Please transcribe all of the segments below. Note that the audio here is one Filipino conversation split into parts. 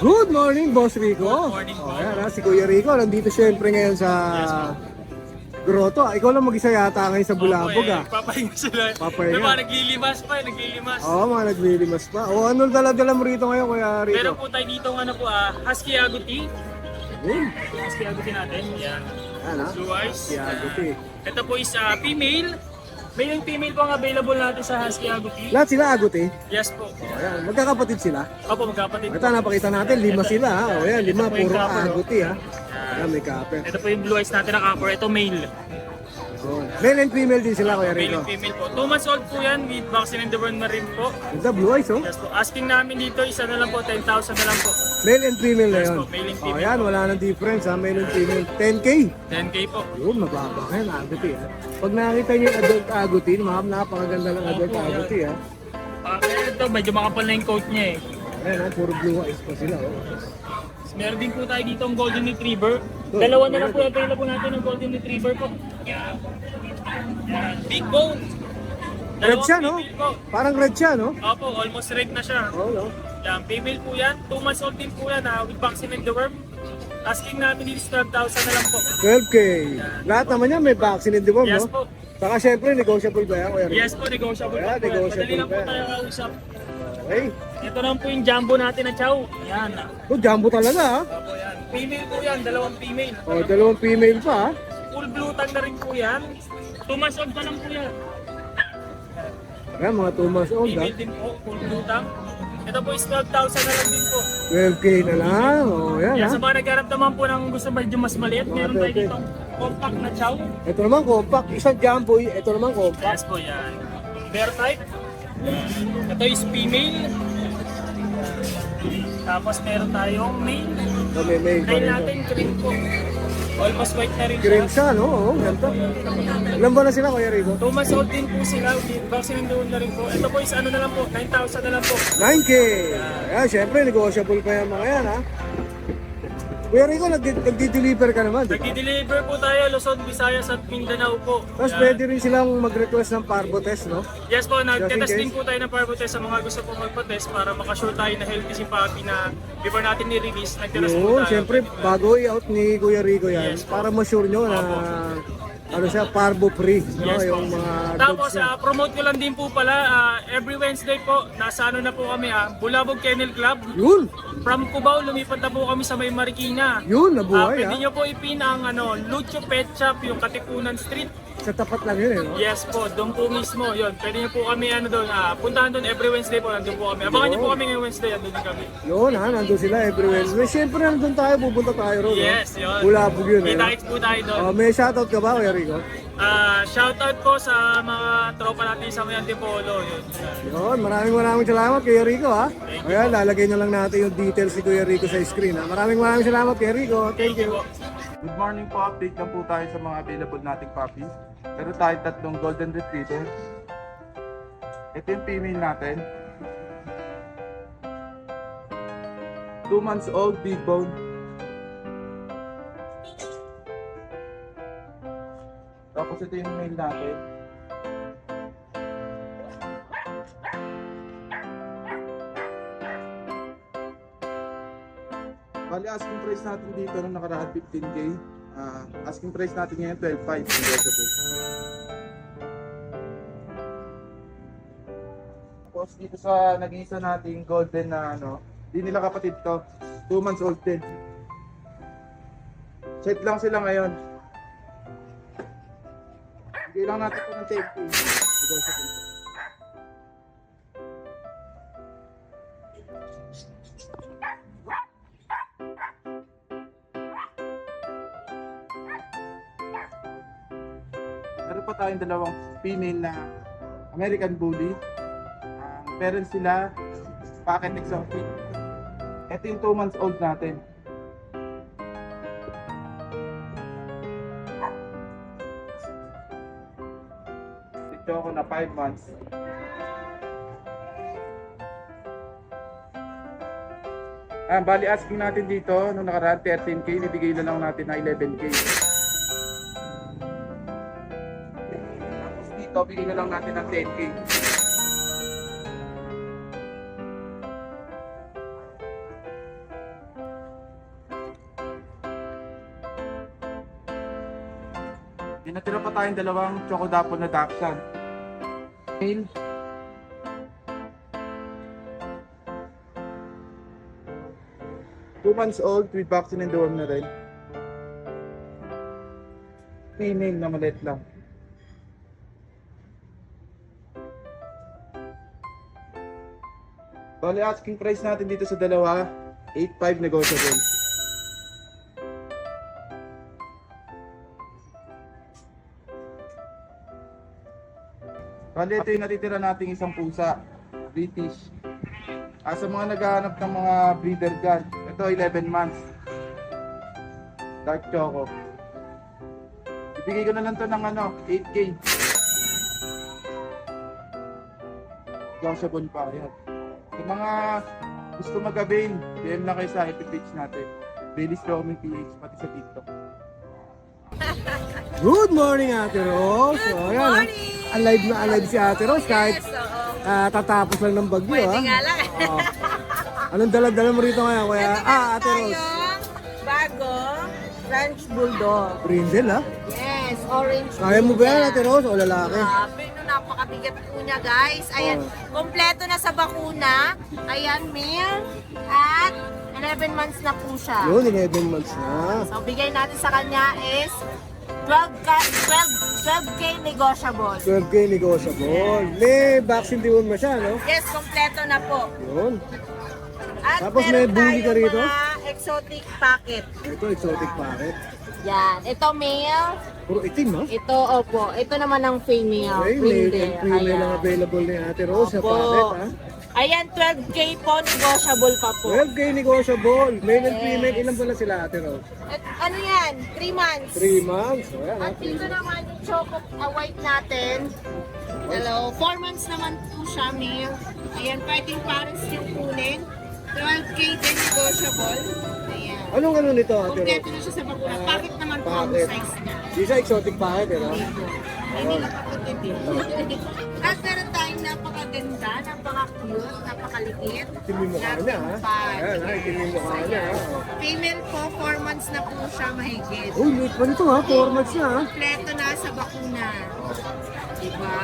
Good morning, Boss Rico. Good morning, Oh, po. ayan, si Kuya Rico, nandito syempre ngayon sa Grotto. Ikaw lang mag-isa yata ngayon sa Bulabog, ah. Papahinga sila. Papahinga. May mga naglilimas pa, naglilimas. Oo, mga naglilimas pa. O, ano dala-dala mo rito ngayon, Kuya Rico? Meron po tayo dito ano po, Husky Agouti. Yun. Husky Agouti natin. Yan. Yan, ha? Blue eyes. Si Agouti. Ito po is female. Male and female po ang available natin sa Husky Agouti. Lahat sila Agouti. Yes po. Ayan, magkakapatid sila. Opo, magkapatid Ito, po. napakita natin, 5 sila, ha? O, yan, 5, Ito po yung puro copper, oh. Agouti, ha? Ayan, may copper. Ito po yung blue eyes natin na copper. Ito male. Oh, male and female din sila, Kuya Male Rico. and female po. 2 months old po yan with vaccine and the burn na rin po. Ganda, blue eyes, oh. Yes po. Asking namin dito, isa na lang po, 10,000 na lang po. Male and female na Yes yun. po, male and O, female yan, po. wala nang difference, ha? Male and female. 10K. 10K po. Yun, mababa. Ayan, Agouti, ha? Pag nakita niyo yung adult Agouti, napakaganda ng adult Opo, yan. Agouti, ha? Ito, medyo makapal na yung coat niya eh. Ayan, ha? Puro blue eyes pa sila, oh. Meron din po tayo dito ang Golden Retriever. Dalawa na lang po available natin ng Golden Retriever po. Yan. Big bone. Red Dalawang siya, no? female po. Parang red siya, no? Opo, almost red na siya. Oo, no? Yan, female po yan. 2 months old din po yan with vaccine and the worm. Asking natin dito is 12,000 na lang po. 12K. Lahat naman yan may vaccine in the worm, Yes no? po. Saka syempre, negotiable ba yan, Kuya Rico? Yes po, negotiable Ayan, po. negotiable Madali lang pa po yan. tayo kausap. Okay. Ito naman po yung jumbo natin na chow. Yan. Oh, jumbo talaga, ha? Opo yan. Female po yan, dalawang female. Oh, dalawang female pa, ha? Full blue tag na rin po yan. 2 months old pa lang po yan. Ayan, mga 2 months old, ha? Female din po, full blue tag. Ito po is 12,000 na lang din po. 12K na lang. Oh, yan, Yan, ha? sa mga nagharap naman po ng gusto medyo mas maliit, meron tayo 12K. dito compact na chow. Ito naman compact. Isang jumbo, ito naman compact. Yes po yan. Bear type. Ito is female. Tapos meron tayong male. So, may Tail natin cream po. Almost white na rin cream siya. siya, no? Oo, ganda. Ilan ba na sila, Kuya Rico? 2 months old din po sila. Vaccine doon na rin po. Ito po is ano na lang po, 9,000 na lang po. 9K. Ayan, syempre, negotiable pa yung mga yan, ha? Kuya Rico, nagdi-deliver ka naman, di ba? Nag-deliver po tayo Luzon, Visayas at Mindanao po. Tapos Yan. pwede rin silang mag-request ng parvo test, no? Yes po, Just in nag-test case. din po tayo ng parvo test sa mga gusto po magpa-test para makasure tayo na healthy si Papi na before natin ni-release, nag-test po Oo, tayo. syempre, bago i-out ni Kuya Rico yan, Yes po. para ma-sure nyo na, ano siya, parvo free, no? Yes po. Yung mga Tapos, dogs niya. promote ko lang din po pala, every Wednesday po, nasa ano na po kami, Bulabog Kennel Club. Yun! From Cubao, lumipat na po kami sa May Marikina. Yun, nabuhay, Pwede ha? nyo po ipin ang Lucho Pet Shop, yung Katipunan Street. Sa tapat lang yun, eh, no? Yes po, doon po mismo. Yun, pwede nyo po kami doon, puntahan doon every Wednesday po, nandun po kami. Abangan nyo po kami ngayong Wednesday, nandun din kami. Yun, ha? Nandun sila every Wednesday. Syempre, nandun tayo, pupunta tayo ron, no? Yes, yun. Bulabog yun, eh. no? Kita-kits po tayo doon. Oh, may shoutout ka ba, Kuya Rico? Shoutout po sa mga tropa natin sa Mayan Antipolo. Yun. Yun, maraming salamat Kuya Rico, ha? Ayan, lalagay na lang natin yung details ni Kuya Rico sa screen, ha? Maraming salamat Kuya Rico. Thank you. Good morning po, update lang po tayo sa mga available nating puppies. Meron tayo tatlong golden retriever. Ito yung female natin. 2 months old, big bone. Tapos ito yung male natin. Bali, asking price natin dito nung nakaraan 15K. Asking price natin ngayon 12.5 negotiable. Tapos dito sa nag-iisa nating golden na di nila kapatid to. 2 months old din. Set lang sila ngayon. Bigay lang natin po ng 10K. Negotiable. Meron pa tayong dalawang female na American Bully. Ang parents sila, Pocket Exotic. Ito yung 2 months old natin. Ito ako na 5 months. Bali asking natin dito, nung nakaraan 13K, bibigay na lang natin na 11K. Tapos dito, bigay na lang natin ng 10K. Dinatira pa tayong dalawang Choco Dapple na Dachshund. Male. Two months old with vaccine and deworm na rin. Female na maliit lang. Bali, asking price natin dito sa dalawa, 8.5 negotiable. Bali, ito yung natitira nating isang pusa, British. Sa mga naghahanap ng mga breeder dyan, ito 11 months. Dark Choco. Ibigay ko na lang to ng 8K. Negotiable pa, yan. Sa mga gusto mag-avail, DM na kayo sa FB page natin. Baileys Roaming PH, pati sa TikTok. Good morning, Ate Rose. So, ayan, morning! alive na alive si Ate Rose kahit Yes, oo. tatapos lang ng bagyo. Pwede ha? nga lang. Oo. Anong dala-dala mo rito ngayon, kuya? Ito meron Ate Rose. tayong bago French Bulldog. Brindle, ha? Yes, orange Kaya mo ba yan, Ate Rose, o lalaki? Grabe, no, napakabigat po niya, guys. Ayan, kompleto na sa bakuna. Ayan, male. At 11 months na po siya. Yun, 11 months na. So, bigay natin sa kanya is 12K negotiable. 12K negotiable. May vaccine deworm na siya, no? Yes, kompleto na po. Yun. At Tapos may meron bully ka tayong rito? mga exotic packet. Ito, exotic packet. Yan. Ito male. Puro itim, no? Ito, opo. Ito naman ang female. Okay, male Brindle. and female Ayan. ang available ni Ate Rose sa Opo. packet, ha? Ayan, 12K po, negotiable pa po. 12K negotiable. Male and Yes. female, ilan pala sila, Ate Rose? At ano yan? 3 months. 3 months. O, yan, ha? At dito naman yung choco white natin. Hello, 4 months naman po siya, male. Ayan, pwedeng pares yung kunin. 12K din negotiable. Ayan. Anong ano nito, Ate Rose? Kompleto na siya sa bakuna. Packet naman po ang Packet. size niya. Isa exotic packet, eh, no? Hindi napakaganda din. At meron tayong napakaganda, napaka-cute, napakaliit. Itim yung mukha niya, ha? Ayan, ha? Itim yung mukha niya, ha? Female po, 4 months na po siya mahigit. Uy, late pa nito, ha? 4 months na, ha? Kompleto na sa bakuna. Diba?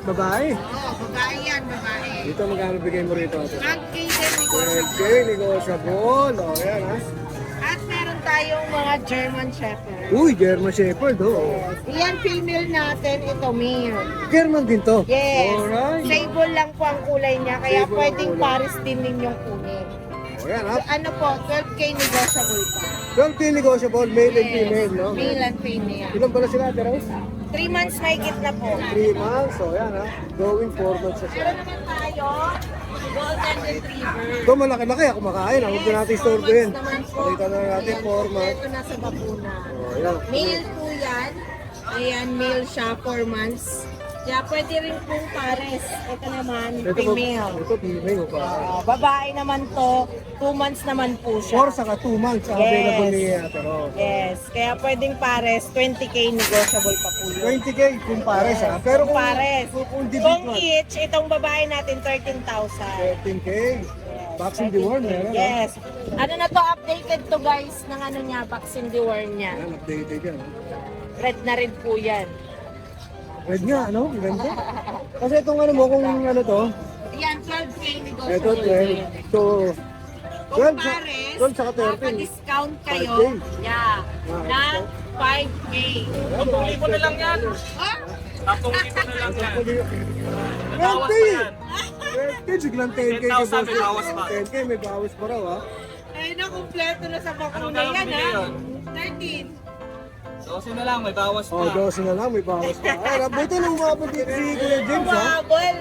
Babae. Oo, babae yan, babae. Dito, magkano bigay mo rito, Ate? 12K din, negotiable. 12K negotiable. O, yan, ha? At meron tayong mga German Shepherd. Uy, German Shepherd, oh. Yan, female natin, ito male. German din to. Yes. Alright. Sable lang po ang kulay niya, kaya Sable ang pwedeng kulay. pares din ninyong kunin. O, yan, ha? Ano po, 12K negotiable pa. 12K negotiable, male and Yes, female, no? Male and female. Ilan pala sila, Ate Rose? 3 months mahigit na po. 3 months. O, yan, ha? Going 4 months na siya. Meron naman tayo, Golden Retriever. Ito, malaki-laki. Ako makain. Huwag na natin istorbohin. Pakita na natin, 4 months. Ito na sa bakuna. O, yan. Male po yan. Ayan, male siya, 4 months. Kaya pwede rin pong pares. Ito naman, female. Ito, female. Babae naman to, 2 months naman po siya. 4 saka 2 months ang Yes. available ni Ate Rose. Yes, kaya pwedeng pares, 20K negotiable pa po yun. 20K kung pares, ha? Pero kung, pares. kung Kung individual, each, itong babae natin, 13,000. 13K. Vaccine deworm, meron, ha? Yes. Ano na to, updated to guys, ng ano niya, vaccine deworm niya. Yan, updated yan. ha? Red na red po yan. Red nga, ano? Ang ganda. Kasi itong ano mo, kung ano to, Yan, 12K ito negotiable. 12. So, Kung 12 pares, 12 saka 13. maka-discount kayo, 5K. yeah, ng 5K. 10,000 na lang yan. Ah? 10,000 na lang yan. 12K! 12K, biglang 10K. 10,000 may bawas pa. 10K, may bawas pa raw, ha? Ay, nakumpleto na sa bakuna Anong dalawang yan, bigay ha? yun? 13. 12 na lang, may bawas Oh, pa. 12 na lang, may bawas pa. Ay, buti nung umabot dito si Kuya James, ha? Humabol.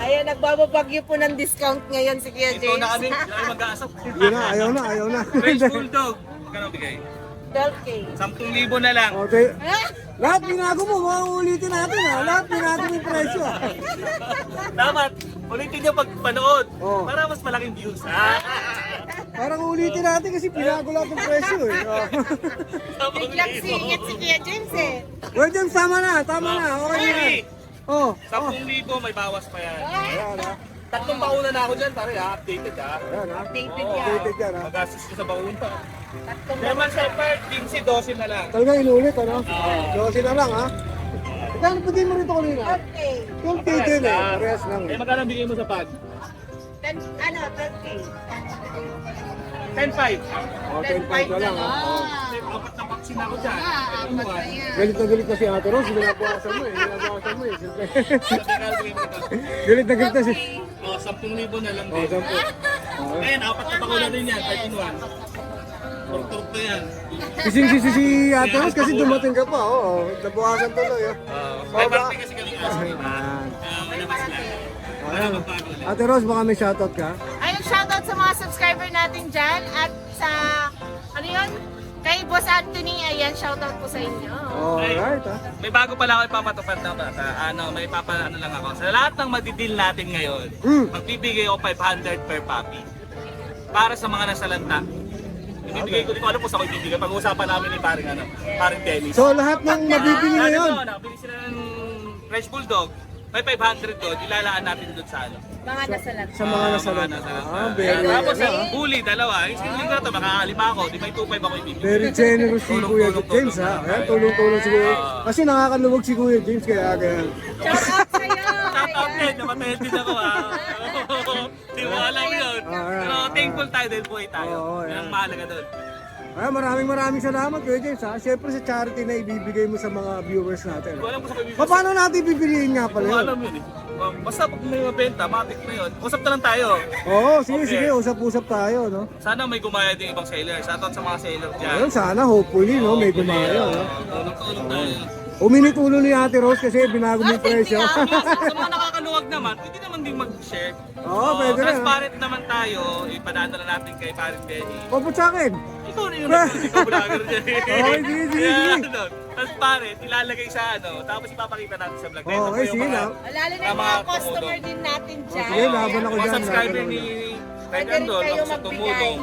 Ayan, nagbababagyo po ng discount ngayon si Kuya Ito na kami, James. ay mag-aasap. Yun na, ayaw na, ayaw na. French Bulldog. Magkano bigay? 12K. 10,000 na lang. Okay. Ah! Lahat binago mo, mauulitin natin, ha? Lahat binago mo yung presyo, ha? Dapat, ulitin niyo pag panood. Oo. Para mas malaking views. Ah! Parang ulitin natin kasi binago lahat ng presyo, eh. Oh. Biglang singit si Kuya James, eh. Kuya James, tama na, okay na. Hey! Oh, 10,000 may bawas pa yan. ayan, ha? Tatlong bakuna na ako dyan, pare, updated ha. Ayan ha. Updated yan. Updated yan ha. Magastos ko sa bakuna. Tatlong German Shepherd, 15-12 na lang. Talaga inulit ano? 12 na lang ha. Kaya pagin mo rito kanina. Okay. 12K din eh. Parehas lang Eh, eh. magkano bigay mo sa pag? 12K. 10-5. Oh, 10.5 na lang ha. Oh. Apat na vaccine ako dyan. Apat na yan. Galit na si Ate Rose. Binabawasan mo eh. Binabawasan mo eh. Siyempre. Magkano bigay mo dito? Galit na galit na si... Oh, 10,000 na lang Oh, din. 10. Ayan, apat na bakuna din yan, 5-in-1. Turok na yan. Kising si Ate Rose kasi dumating ka pa. Oo. Nabukasan tuloy. May birthday kasi kami ask. Ayan. Malabas lang. Ayan. Ate Rose, baka may shoutout ka? Ayun, shoutout sa mga subscriber natin dyan at sa, ano yun? Kay Boss Anthony, ayan, shoutout po sa inyo. Alright ha. May bago pala ako ipapatupad na bata. May papaano lang ako. Sa lahat ng madidil natin ngayon, magbibigay ako 500 per puppy. Para sa mga nasalanta. Ibibigay ko, di ko alam kung saan ko ibibigay. Pag-uusapan namin ni paring Dennis. So lahat ng mabibili ngayon. Nakabili sila ng Fresh Bulldog. May 500 doon, ilalaan natin doon sa ano. Mga nasalat. Sa mga nasalat. Very, Tapos ang bully, dalawa. Yung skin ko na ito, makakalima ako. Di may 2.5 ako ibibigay. very generous si Kuya James ha. Ayan, tulong-tulong si Kuya. Kasi nakakaluwag si Kuya James kaya ganyan. Shoutout sa'yo! Shout out din, namatay din ako ha. Di mo alam yun. Pero thankful tayo dahil buhay tayo. Yan ang mahalaga doon. Ay, maraming salamat Kuya James ha. Siyempre sa charity na ibibigay mo sa mga viewers natin. Hindi ko alam kung saan ko ibibigay. Paano natin pipiliin nga pala Hindi ko yun? alam yun eh. Basta pag may mabenta, matik na yun. Usap na lang tayo. Oo, sige, Okay. sige. Usap-usap tayo, no? Sana may gumaya din ibang seller. Shoutout sa mga seller dyan. Ayun, sana, hopefully, no? May gumayo, no? Tulong-tulong tayo. Uminit ulo ni Ate Rose kasi binago mo yung presyo. Sa mga nakakaluwag naman, pwede naman din mag-share. Oo, pwede rin. Transparent naman tayo. Ipadaan na natin kay paring Benny. Popot sa akin. Ikaw na yung nag-vlogger dyan. Okay, sige. Transparent, ilalagay sa ano, tapos ipapakita natin sa vlog. Okay, sige lang. Lalo na yung mga customer din natin dyan. Sige, laban ako Mga dyan. subscriber ni Pwede rin Rendon, kayo ako sa magbigay. tumulong.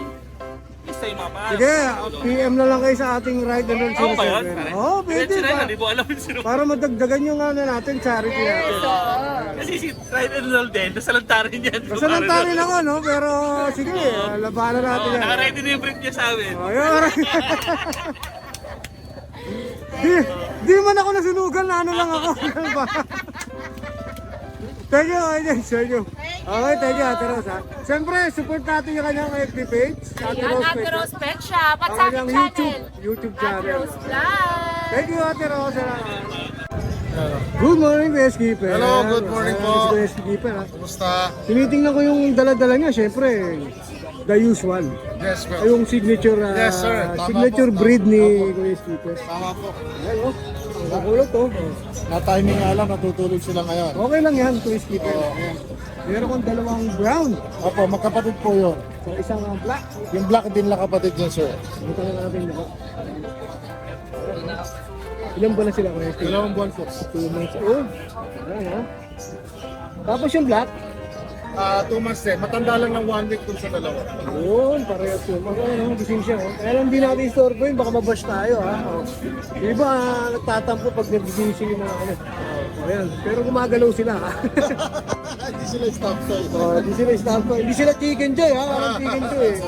Isa yung mga pangalan. Sige, PM na lang kayo sa ating ride and roll Oo ba yun? Oo, pwede Diretso na yun, pa. hindi mo alam yung sino. Para madagdagan yung ano natin, charity natin. Kasi si Ride and Roll din, nasalanta rin yan. Masalanta rin ako, no? Pero sige, labanan natin yan. Naka-ready na yung brief niya sa amin. Ayun. di man ako nasunugan na ano lang ako. Thank you, thank you. Okay, thank you, Ate Rose, ha. Siyempre, support natin yung kanyang FB page, Ate Yan, Rose Ate Pet Rose Shop. Pet Shop. At sa Kanyang aking channel, YouTube Ate channel. Rose Vlog. Thank you, Ate Rose. Good morning, Kuya Skipper. Hello, good morning po. Si Kuya Skipper, ha. Kumusta? Tinitingnan ko yung dala-dala niya, syempre, the usual. Yes, bro. Yung signature, Yes, sir. Tama signature po. breed ni Opo. Kuya Skipper. Tama po. Ayan, oh. Ang kakulot, oh. Na-timing nga lang, natutulog sila ngayon. Okay lang yan, Kuya Skipper. Ayan. Meron kong dalawang brown. Opo, magkapatid po yun. So, isang black. Yung black din lang kapatid yun, sir. Buta na natin lahat. Ilan ba na sila, Kuya Skipper? 2 buwan po. 2 months old. Ayan, ha. Tapos yung black. 2 months din. Matanda lang ng 1 week dun sa dalawa. Yun, parehas yun. Ano, gising siya, oh. Kaya lang di natin istorbo yun, baka mabash tayo, ha. Oh. Yung iba, nagtatampo pag nagising yung mga ano. Ayan, pero gumagalaw sila, ha. Hindi sila stop toy. Oh, hindi sila stampo. Hindi sila chicken joy, ha. Parang chicken joy, eh.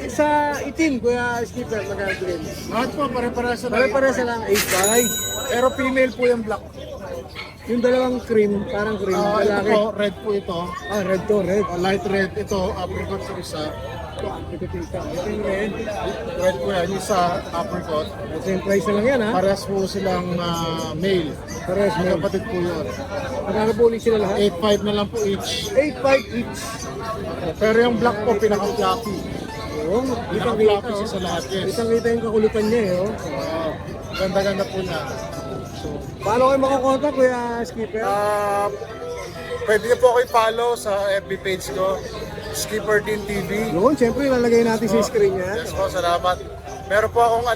Sa itim, Kuya Skipper, magagawin. Lahat po, pare-parehas na Pare-parehas na lang, 8-5. Pero female po yung black. Yung dalawang cream, parang cream, Ito lalaki. po, red po ito. Red to, red. Light red. Ito, apricot sa isa. Ito yung red. Red po yan. Yung sa apricot. Same price na lang yan, ha. Parehas po silang male. Parehas mo. Magkapatid po yun. Magkano po ulit sila lahat? 8.5 na lang po each. 8-5 each. Pero yung black po, pinaka-fluffy. Oo, Pinaka-fluffy siya sa lahat, yes. Kitang-kita yung kakulutan niya, eh, oh. Ganda-ganda po niya. Paano kayo makakontak, Kuya Skipper? Pwede niyo po kayo follow sa FB page ko, Skipper Din TV. Yun, siyempre, lalagay natin sa screen niya. Yes po, salamat. Meron po akong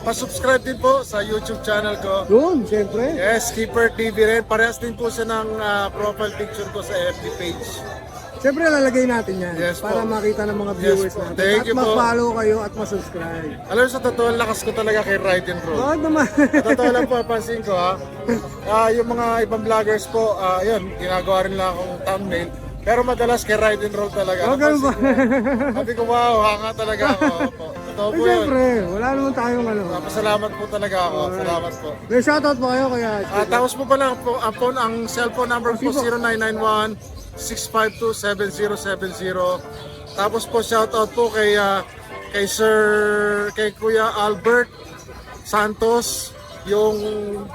pa-subscribe din po sa YouTube channel ko. Yun, siyempre. Yes, Skipper TV rin. Parehas din po siya ng profile picture ko sa FB page. Siyempre lalagay natin yan Yes para po. makita ng mga Yes viewers po. natin. Thank At you po. ma-follow kayo at ma-subscribe. Alam mo, sa totoo, lakas ko talaga kay Ride and Roll. Oo naman. Sa totoo lang po, pansin ko ha. Yung mga ibang vloggers po, yun, ginagawa rin lang akong thumbnail. Pero madalas kay Ride and Roll talaga. Oh, ganun ba? Napansin ko, sabi ko, wow, hanga talaga ako. Opo. Totoo po yun. Siyempre, wala naman tayong ano. Pasalamat po talaga ako. Salamat po. May shoutout po kayo kaya. Tapos po pala, ang cellphone number po 0991-652-7070. Tapos po shoutout po kay Kuya Albert Santos, yung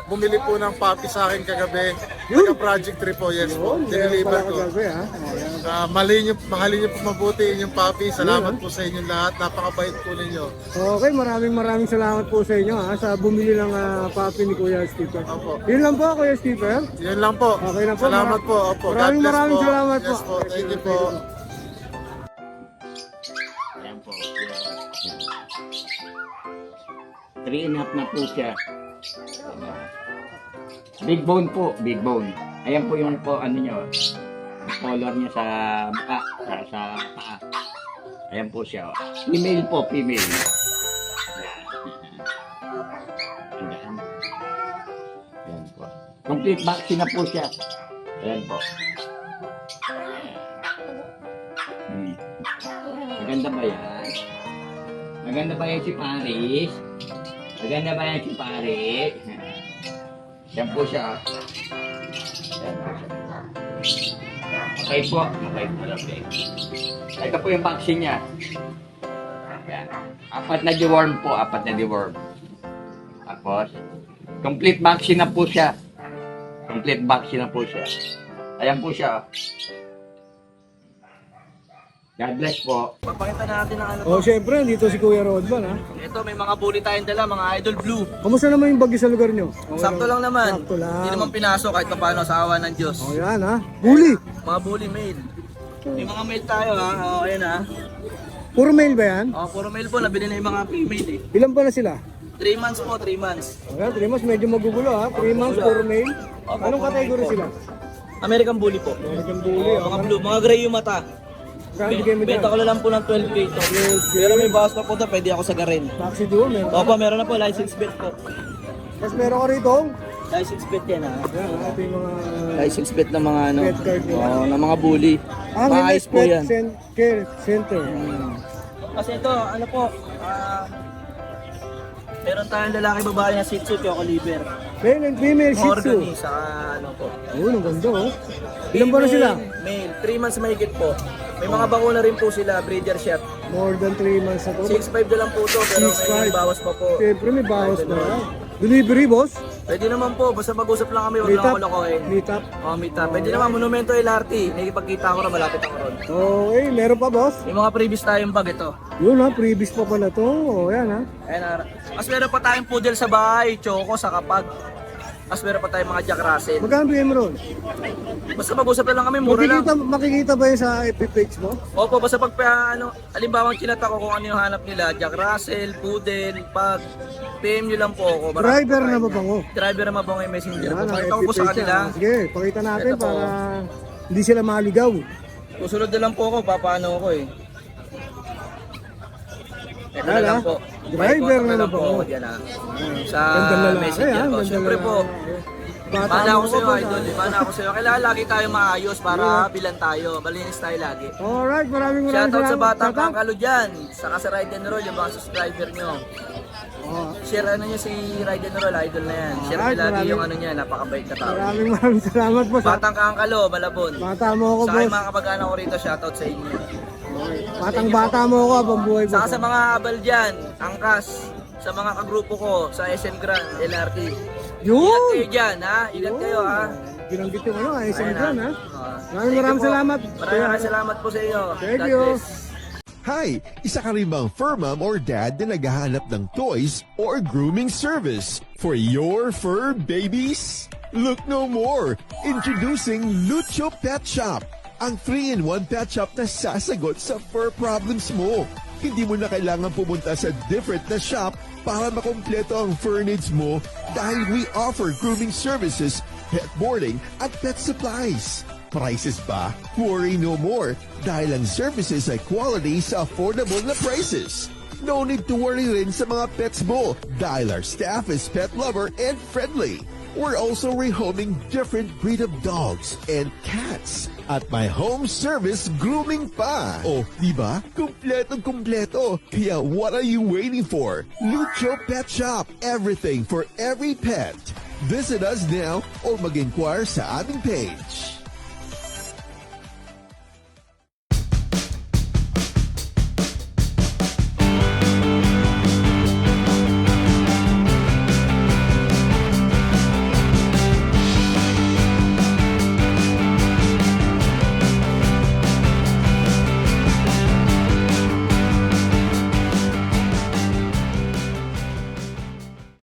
bumili po ng papi sa akin kagabi. Taga Project 3 po, yes po. Diniliver ko. Mahalin niyo po mabuti yung papi. Salamat po sa inyo lahat. Napakabait po ninyo. Okay, maraming salamat po sa inyo sa bumili ng papi ni Kuya Skipper. Opo. Yun lang po Kuya Skipper. Yun lang po. Okay na po. Salamat po. Opo. God bless Maraming po. salamat po. Yes po. Thank you po. Ayan po. 3.5 na po siya. Big bone po, big bone. Ayan po yung po ano nyo, color niya sa mukha, sa paa. Ayan po siya. Female po, female. Ayan. Ayan po. Complete vaccine na po siya. Ayan po. Maganda ba yan? Maganda ba yan si Paris? Maganda ba yan si Paris? Yan po siya. Yan po siya. Okay po. Okay po. Okay. Ito po yung vaccine niya. Yan. 4 na deworm po. 4 na deworm. Tapos, complete vaccine na po siya. Complete vaccine na po siya. Ayan po siya. God bless po. Papakita natin ang ano po. Oh, syempre, dito si Kuya Rodman ha. Ito, may mga bully tayong dala, mga Idol Blue. Kamusta naman yung bagyo sa lugar nyo? Sakto lang naman. Sakto lang. Hindi naman pinasok kahit paano sa awa ng Diyos. Oh, yan ha. Huli. Mga bully male. May mga male tayo ha. O, ayan ha. Puro male ba yan? O, puro male po. Nabili na yung mga female eh. Ilan pa na sila? 3 months po, 3 months. Oh, yan, 3 months, medyo magugulo ha. 3 months, puro male. Opo, Anong puro category male po. sila? American bully po. American Bully. Mga blue, mga gray yung mata. Saan bigay mo Benta dyan? ko na lang po ng 12K to. Pero may bawas pa po to, pwede ako sa garin. Taxi duo, meron. Opo, meron na po, license plate po. Tapos meron ko rito. License plate yan ha. Yan ha, ito yung mga... License plate ng mga ano, Pet card nila. ng mga bully. Maayos po yan. Care Center. Kasi ito, ano po, meron tayong lalaki babae na Shih Tzu, Choco Liver. Male and female Shih Tzu. Organi, saka ano po. Ayun, ang ganda oh. Ilan ba na sila? Male, 3 months mahigit po. May mga bakuna rin po sila, breeder shot. More than 3 months na to. 6'5 na lang po to, pero 6'5. may bawas pa po. Siyempre may bawas pa. Delivery boss? Pwede naman po, basta mag-usap lang kami, huwag Meet lang up? ako lokohin. Meet up? Oh, meet up. Pwede naman, Monumento LRT. Nakikipagkita ako na malapit ako ron. Okay, meron pa boss? May mga previous tayong bag ito. Yun ha, previous pa pala to. O yan ha. Ayan, mas meron pa tayong poodle sa bahay, choco sa kapag. Mas meron pa tayong mga Jack Russell. Magkano bigay mo ron? Basta mag-usap na lang kami, mura lang. Makikita ba yun sa FB page mo? Opo, basta pag ano, alimbawang chinata ko kung ano yung hanap nila, Jack Russell, poodle, pag PM nyo lang po ako. Marami Driver po na tayo. mabango. Driver na mabango yung messenger Yan po. ang Pakita ko FB po sa page kanila. yan. Sige, pakita natin Ito po. para hindi sila maligaw. Susunod na lang po ako, papaano ako eh. Ito na Wala. lang po. Driver May na lang po mabango. ako dyan Sa Ganda lalaki, messenger ha? ko. Ganda Siyempre po, Bata mana ako mo sa'yo ko, idol. Mana ako sa'yo. Kailangan lagi tayo maayos para bilan tayo. Malinis tayo lagi. Alright, maraming Shoutout sa batang Shoutout. kakalo dyan. Saka sa Ride and Roll, yung mga subscriber nyo. Oh, Share ano nyo si Ride and Roll, idol na yan. Share nyo Alright, lagi maraming- yung ano niya, napakabait na tao. maraming salamat po sa Batang kakalo, Malabon. bata mo ako Saka yung boss. mga kapag-anak ko rito, shoutout sa inyo. Batang bata mo ako habang buhay boss. Saka sa mga abal dyan, angkas, sa mga kagrupo ko, sa SM Grand, LRT. Ingat Yun! kayo dyan, ha? Ingat kayo, ha? Binanggit yung ano, SM Ayan, Grand ha. Thank you Maraming po. salamat. Maraming salamat po sa iyo. Thank God you. bless. Hi! Isa ka rin bang fur mom or dad na naghahanap ng toys or grooming service for your fur babies? Look no more! Introducing Lucho Pet Shop, ang 3-in-1 pet shop na sasagot sa fur problems mo. Hindi mo na kailangan pumunta sa different na shop para makompleto ang fur needs mo dahil we offer grooming services, pet boarding at pet supplies. Prices ba? Worry no more dahil ang services ay quality sa affordable na prices. No need to worry rin sa mga pets mo dahil our staff is pet lover and friendly. We're also rehoming different breed of dogs and cats at my home service grooming pa. Oh, diba? Kumpletong-kumpleto. Kaya what are you waiting for? Lucho Pet Shop. Everything for every pet. Visit us now or mag-inquire sa aming page.